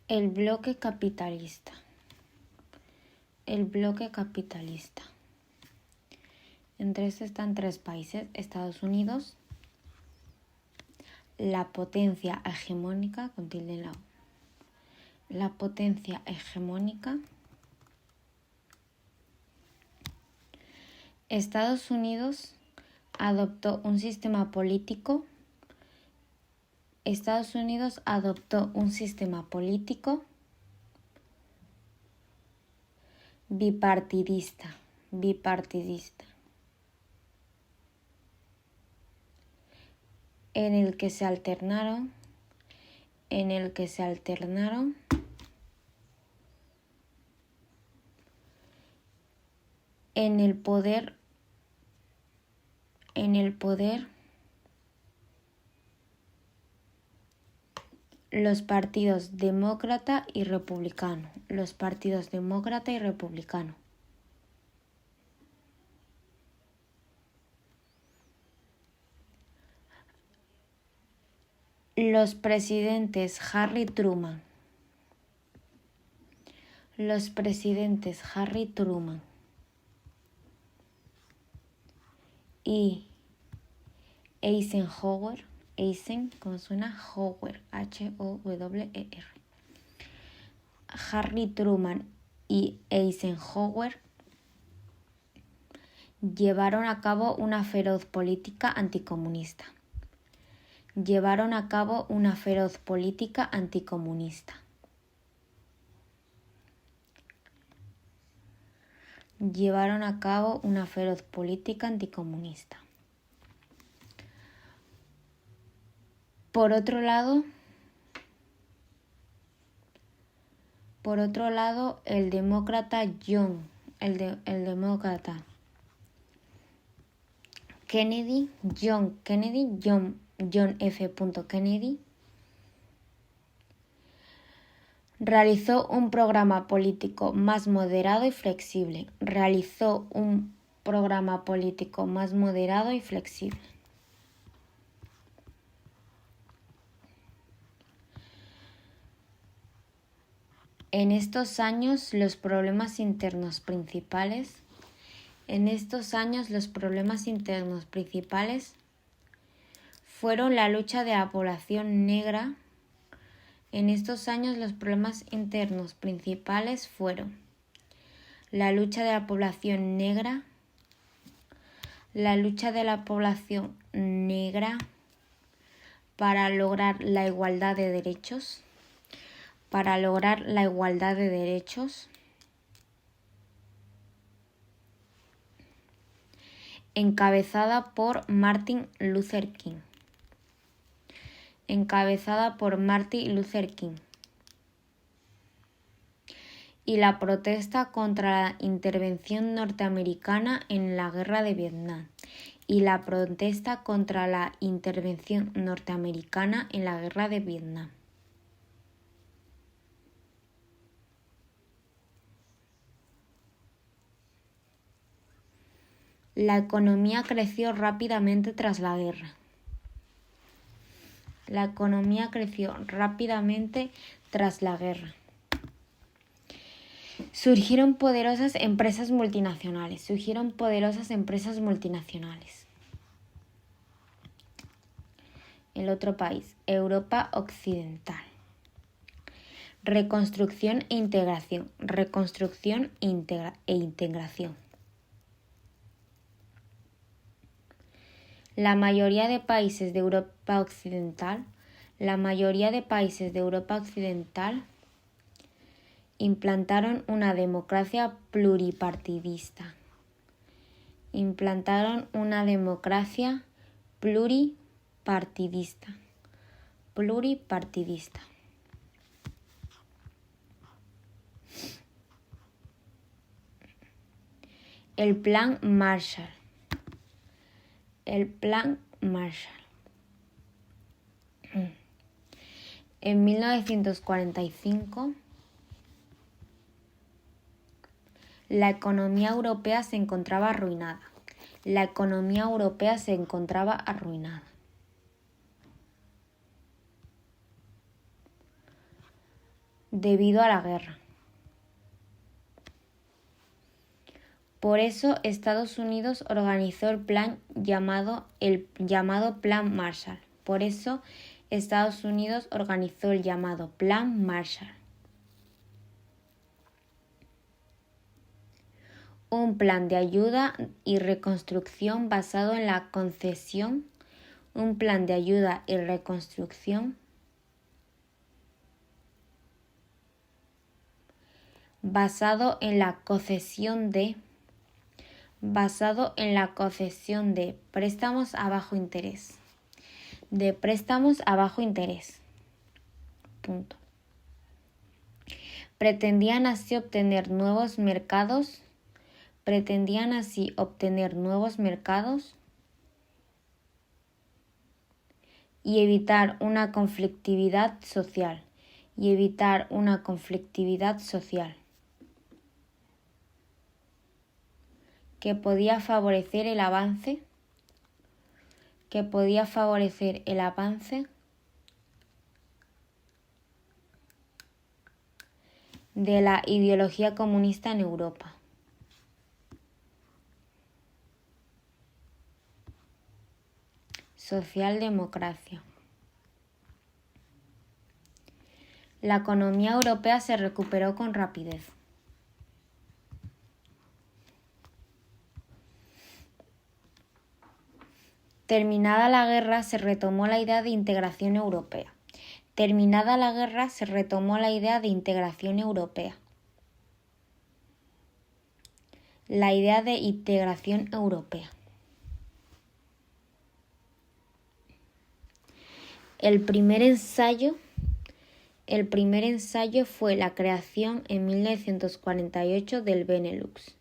El bloque capitalista. El bloque capitalista. Entre estos están 3 países: Estados Unidos, la potencia hegemónica, con tilde en la O. La potencia hegemónica. Estados Unidos adoptó un sistema político. Estados Unidos adoptó un sistema político bipartidista, en el que se alternaron en el poder los partidos demócrata y republicano. Los presidentes Harry Truman y Eisenhower, ¿cómo suena? Hoover, H-O-W-E-R. Harry Truman y Eisenhower llevaron a cabo una feroz política anticomunista. Por otro lado, el demócrata John F. Kennedy realizó un programa político más moderado y flexible. En estos años los problemas internos principales fueron la lucha de la población negra. La lucha de la población negra para lograr la igualdad de derechos. Encabezada por Martin Luther King. Y la protesta contra la intervención norteamericana en la guerra de Vietnam. La economía creció rápidamente tras la guerra. Surgieron poderosas empresas multinacionales. El otro país, Europa Occidental. Reconstrucción e integración. La mayoría de países de Europa Occidental implantaron una democracia pluripartidista. El Plan Marshall. En 1945, la economía europea se encontraba arruinada. debido a la guerra. Por eso Estados Unidos organizó el plan llamado Plan Marshall. Por eso Estados Unidos organizó el llamado Plan Marshall. Un plan de ayuda y reconstrucción basado en la concesión. Un plan de ayuda y reconstrucción basado en la concesión de préstamos a bajo interés. Punto. Pretendían así obtener nuevos mercados y evitar una conflictividad social. Que podía favorecer el avance de la ideología comunista en Europa. Socialdemocracia. La economía europea se recuperó con rapidez. Terminada la guerra, se retomó la idea de integración europea. La idea de integración europea. El primer ensayo fue la creación en 1948 del Benelux.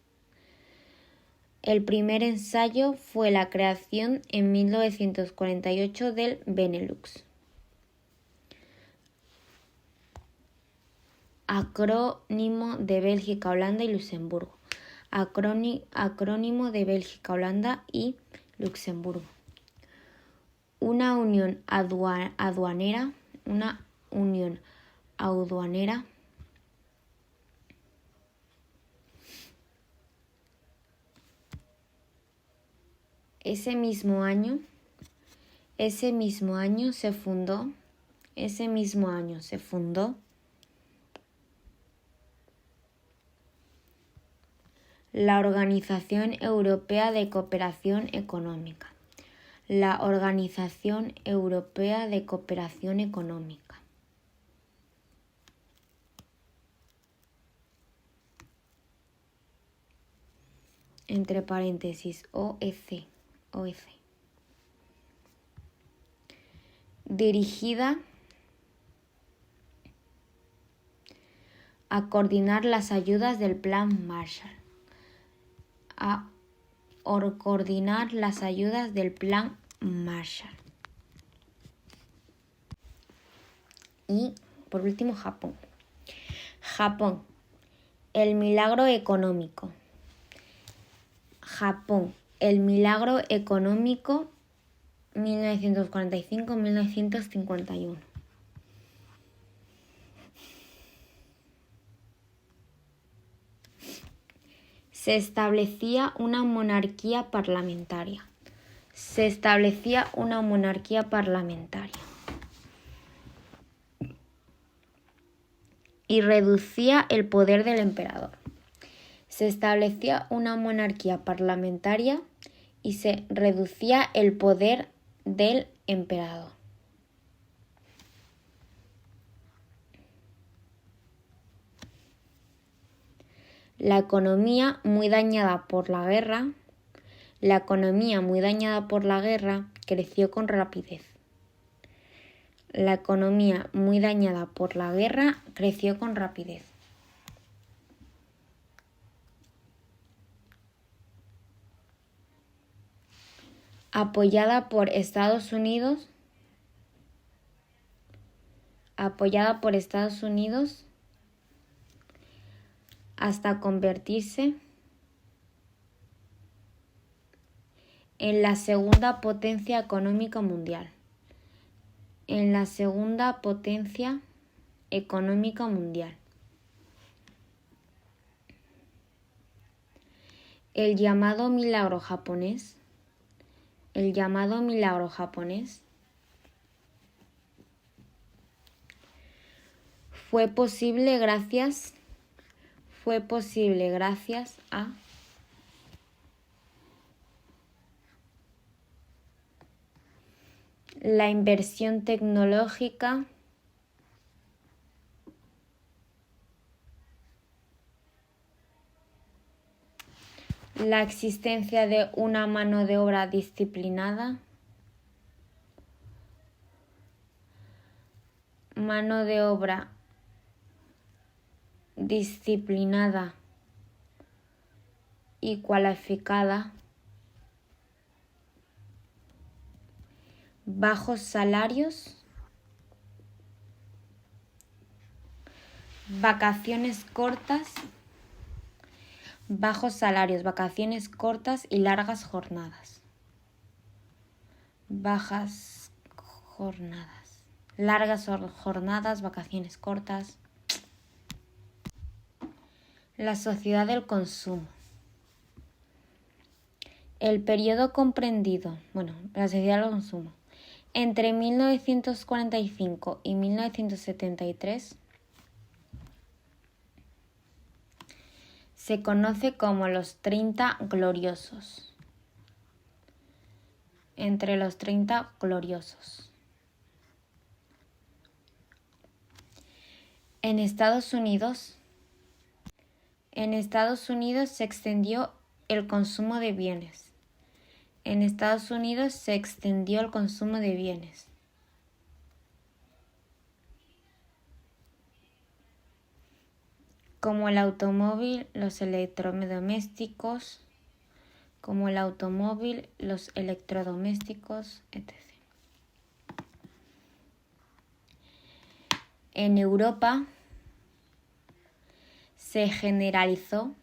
Acrónimo de Bélgica, Holanda y Luxemburgo. Una unión aduanera. Ese mismo año se fundó la Organización Europea de Cooperación Económica. Entre paréntesis, OEC. Dirigida a coordinar las ayudas del Plan Marshall. Y por último, Japón. El milagro económico. 1945-1951. Se establecía una monarquía parlamentaria. Y reducía el poder del emperador. Se establecía una monarquía parlamentaria y se reducía el poder del emperador. La economía muy dañada por la guerra creció con rapidez. Apoyada por Estados Unidos hasta convertirse en la segunda potencia económica mundial. económica mundial. El llamado milagro japonés. El llamado milagro japonés fue posible gracias a la inversión tecnológica, la existencia de una mano de obra disciplinada, y cualificada, bajos salarios, vacaciones cortas y largas jornadas. Largas jornadas, vacaciones cortas. La sociedad del consumo. El periodo comprendido, la sociedad del consumo, entre 1945 y 1973 se conoce como los 30 gloriosos. Entre los 30 gloriosos. En Estados Unidos se extendió el consumo de bienes. Como el automóvil, los electrodomésticos, etc. En Europa se generalizó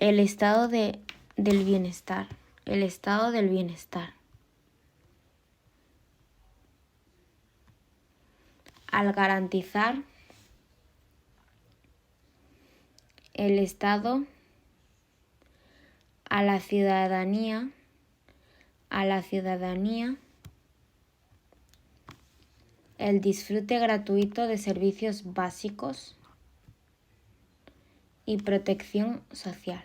el estado del bienestar. Al garantizar el Estado a la ciudadanía el disfrute gratuito de servicios básicos y protección social.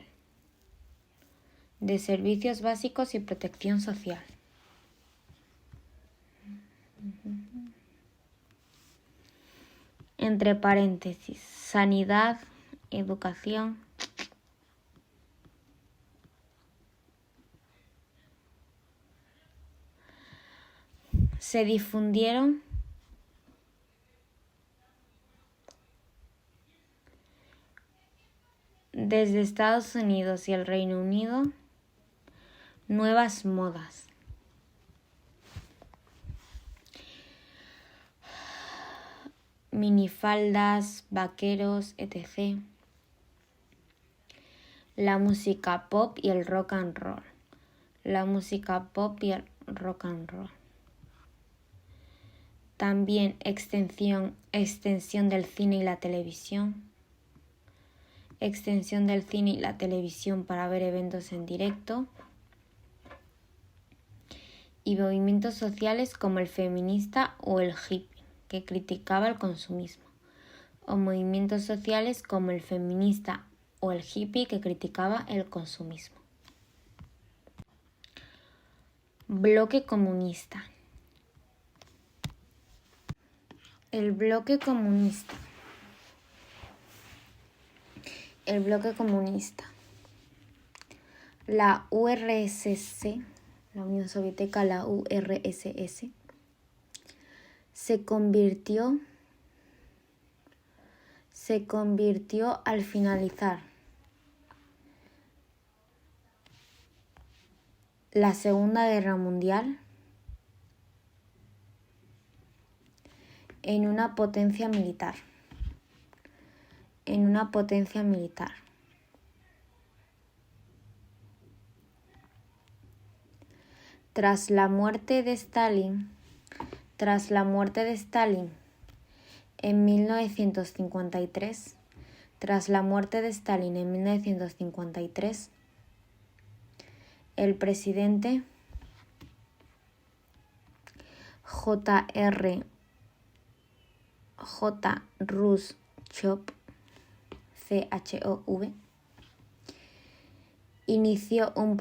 Entre paréntesis, sanidad, educación. Se difundieron desde Estados Unidos y el Reino Unido nuevas modas. Minifaldas, vaqueros, etc. La música pop y el rock and roll. También extensión del cine y la televisión. Para ver eventos en directo. Y movimientos sociales como el feminista o el hippie, que criticaba el consumismo. O movimientos sociales como el feminista o el hippie, que criticaba el consumismo. Bloque comunista. El bloque comunista. La URSS, la Unión Soviética, la URSS, se convirtió al finalizar la Segunda Guerra Mundial en una potencia militar. Tras la muerte de Stalin en 1953, el presidente J. Khrushchev, CHOV, inició un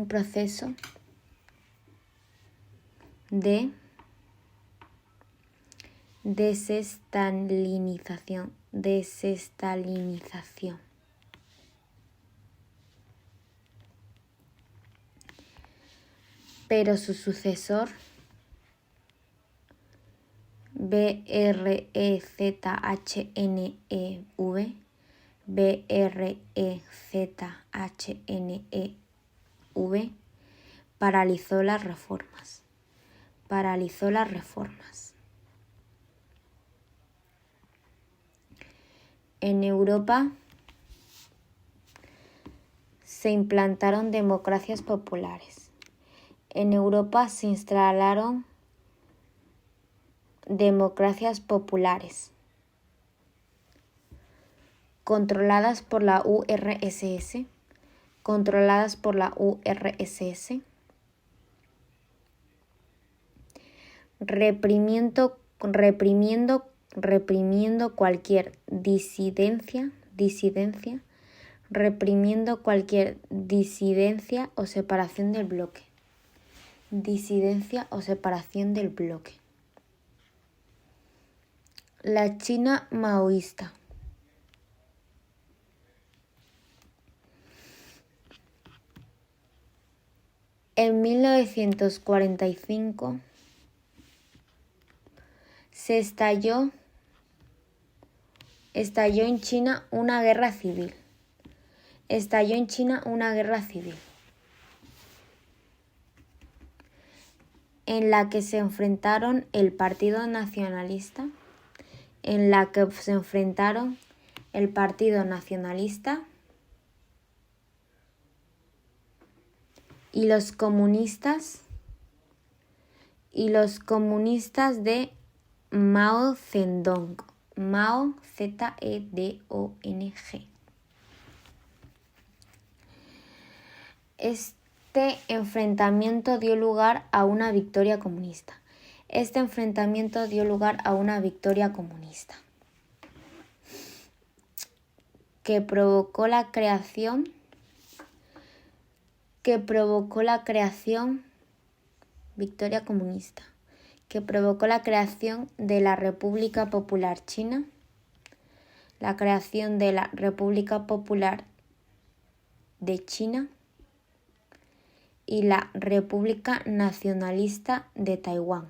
proceso de desestalinización. Pero su sucesor, BREZHNEV, paralizó las reformas. En Europa se implantaron democracias populares. En Europa se instalaron democracias populares controladas por la URSS, reprimiendo cualquier disidencia o separación del bloque. La China maoísta. En 1945 estalló en China una guerra civil. En la que se enfrentaron el Partido Nacionalista, y los comunistas de Mao Zedong. Este enfrentamiento dio lugar a una victoria comunista. Que provocó la creación de la República Popular China, de China y la República Nacionalista de Taiwán.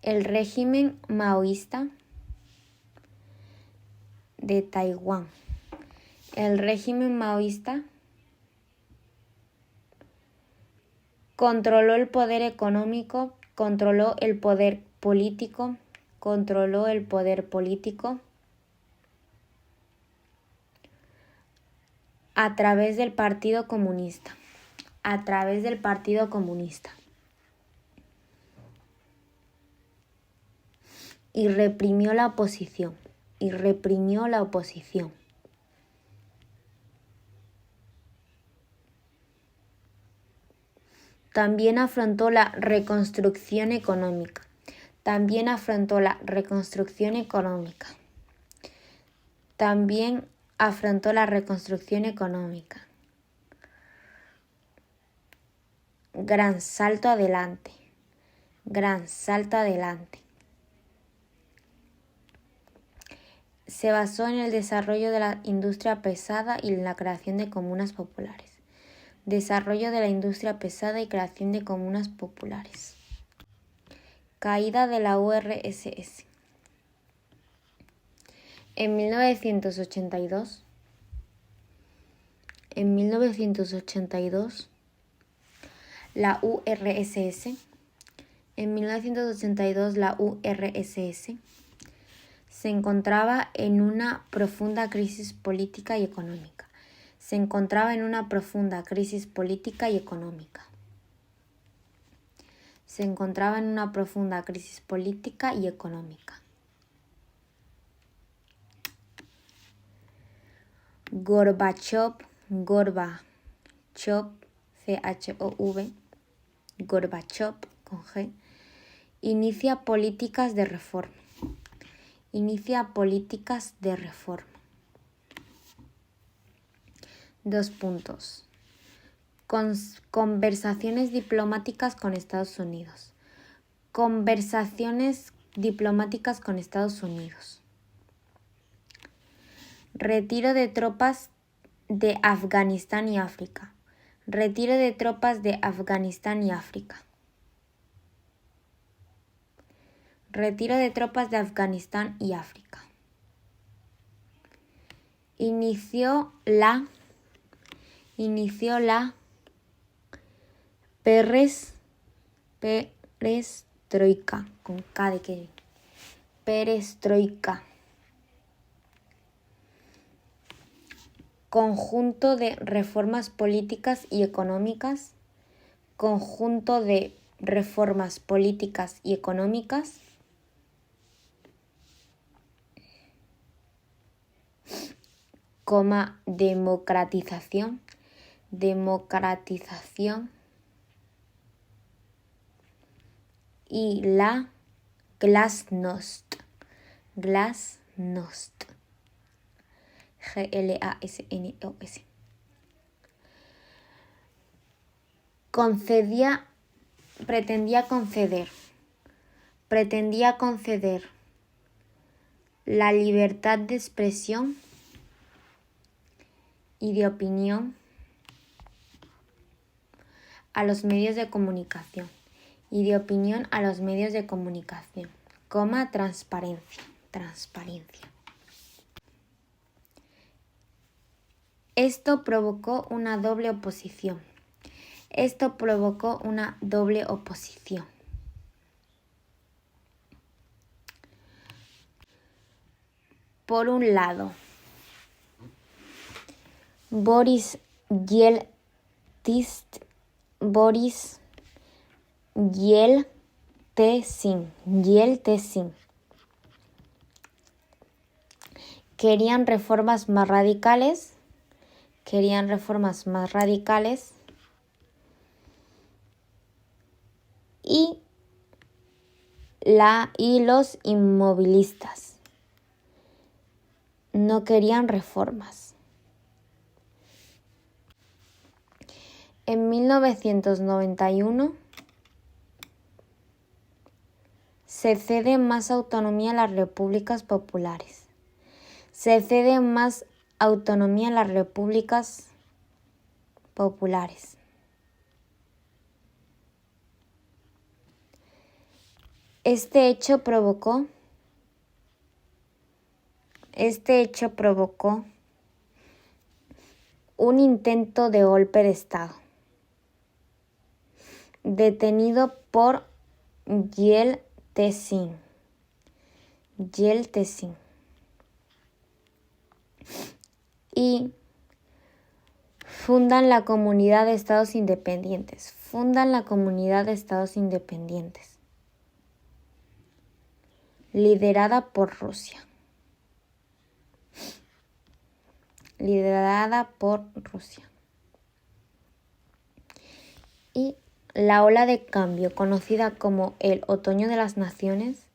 El régimen maoísta de Taiwán. Controló el poder económico, controló el poder político a través del Partido Comunista. Y reprimió la oposición. También afrontó la reconstrucción económica. Gran salto adelante. Se basó en el desarrollo de la industria pesada y en la creación de comunas populares. Caída de la URSS. En 1982, la URSS se encontraba en una profunda crisis política y económica. Se encontraba en una profunda crisis política y económica. Se encontraba en una profunda crisis política y económica. Gorbachov, C-H-O-V, Gorbachov, con G, inicia políticas de reforma. Inicia políticas de reforma. 2 puntos. Conversaciones diplomáticas con Estados Unidos. Conversaciones diplomáticas con Estados Unidos. Retiro de tropas de Afganistán y África. Retiro de tropas de Afganistán y África. Retiro de tropas de Afganistán y África. Inició la perestroika, con K de Kevin. Perestroika. Conjunto de reformas políticas y económicas. Conjunto de reformas políticas y económicas. Democratización. Y la Glasnost. Glasnost. Glasnos. Pretendía conceder la libertad de expresión y de opinión a los medios de comunicación. Transparencia. Esto provocó una doble oposición. Por un lado, Boris Yeltsin querían reformas más radicales y los inmovilistas no querían reformas. En 1991 se cede más autonomía a las repúblicas populares. Este hecho provocó un intento de golpe de Estado, detenido por Yeltsin. Y fundan la Comunidad de Estados Independientes. Liderada por Rusia. Y la ola de cambio, conocida como el Otoño de las Naciones,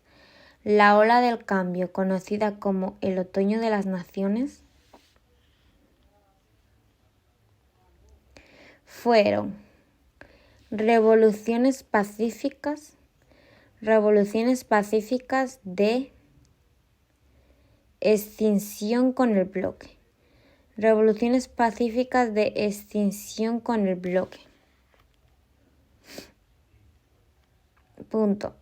fueron revoluciones pacíficas de extinción con el bloque. Punto.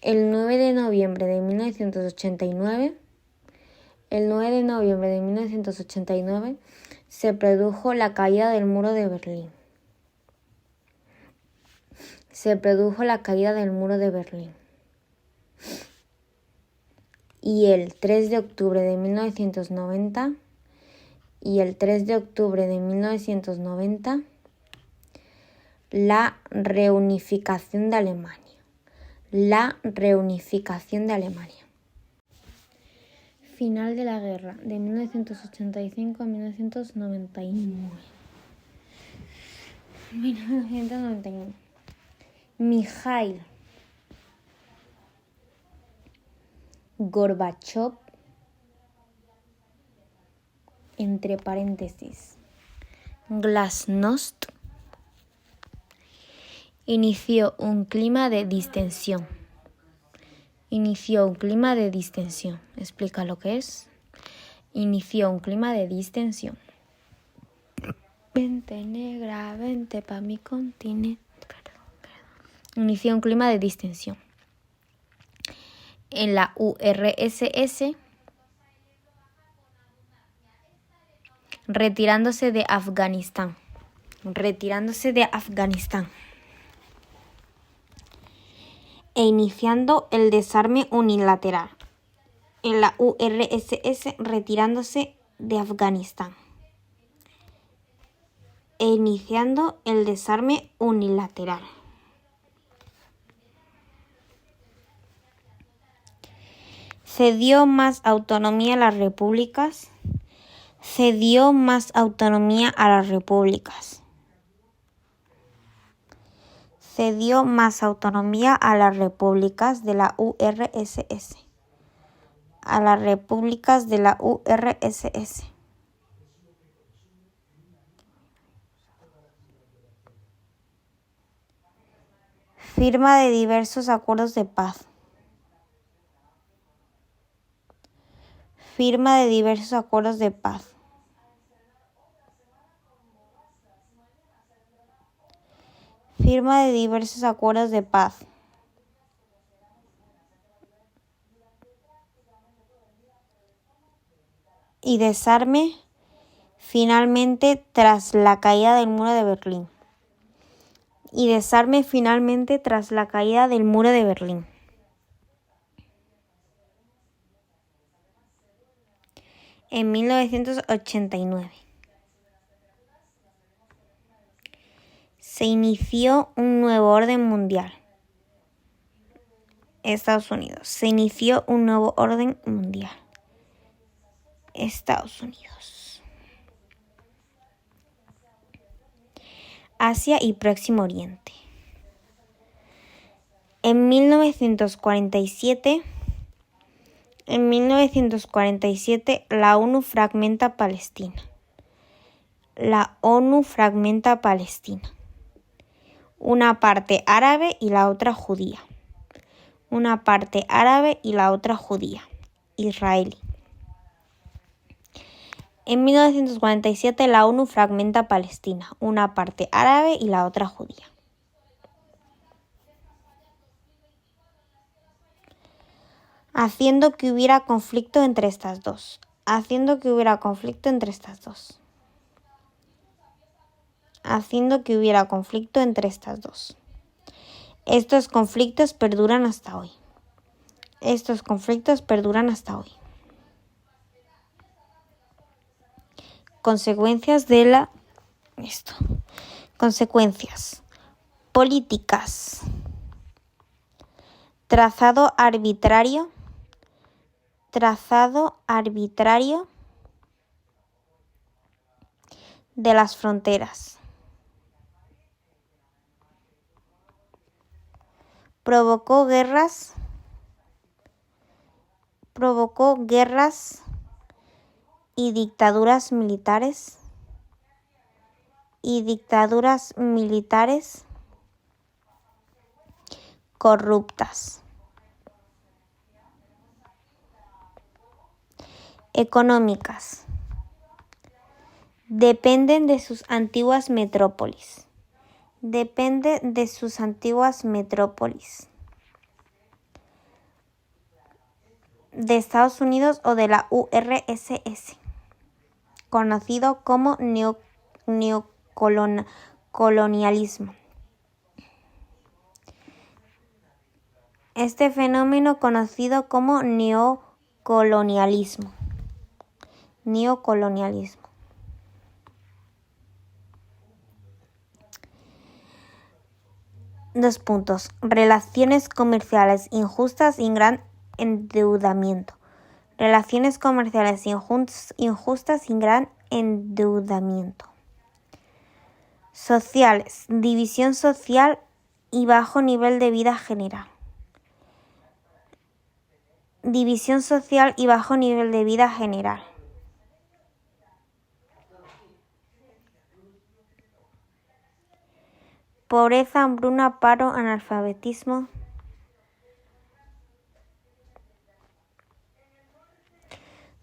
El 9 de noviembre de 1989 se produjo la caída del muro de Berlín. y el 3 de octubre de 1990 la reunificación de Alemania. Final de la guerra, de 1985 a 1999. 1991. Mikhail Gorbachev, entre paréntesis, Glasnost, inició un clima de distensión. Explica lo que es. Inició un clima de distensión. Vente negra, vente pa' mi continente. Inició un clima de distensión en la URSS, retirándose de Afganistán. E iniciando el desarme unilateral. En la URSS, retirándose de Afganistán. E iniciando el desarme unilateral. Cedió más autonomía a las repúblicas. De la URSS. A las repúblicas de la URSS. Firma de diversos acuerdos de paz. Y desarme finalmente tras la caída del muro de Berlín. En 1989. Se inició un nuevo orden mundial. Estados Unidos. Asia y Próximo Oriente. En 1947, la ONU fragmenta Palestina. Una parte árabe y la otra judía. Israelí. En 1947 la ONU fragmenta Palestina, una parte árabe y la otra judía. Haciendo que hubiera conflicto entre estas dos. Estos conflictos perduran hasta hoy. Consecuencias. Políticas. Trazado arbitrario de las fronteras. Provocó guerras y dictaduras militares corruptas. Económicas. Dependen de sus antiguas metrópolis. De Estados Unidos o de la URSS, conocido como neocolonialismo. Este fenómeno conocido como neocolonialismo Neocolonialismo. Neocolonialismo. Dos puntos. Relaciones comerciales injustas y gran endeudamiento. Relaciones comerciales injustas y gran endeudamiento. Sociales. División social y bajo nivel de vida general. División social y bajo nivel de vida general. Pobreza, hambruna, paro, analfabetismo.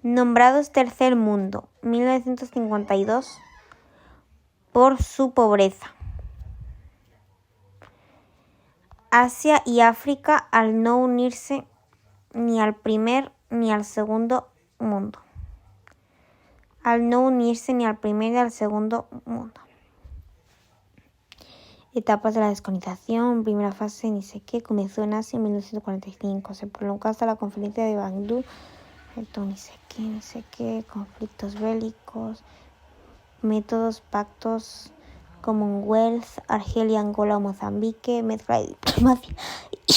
Nombrados tercer mundo, 1952, por su pobreza. Asia y África al no unirse ni al primer ni al segundo mundo. Al no unirse ni al primer ni al segundo mundo. Etapas de la descolonización, primera fase, ni sé qué, comenzó en Asia en 1945, se prolongó hasta la conferencia de Bandung, ni sé qué, conflictos bélicos, métodos, pactos, Commonwealth, Argelia, Angola o Mozambique, mezcla de diplomacia y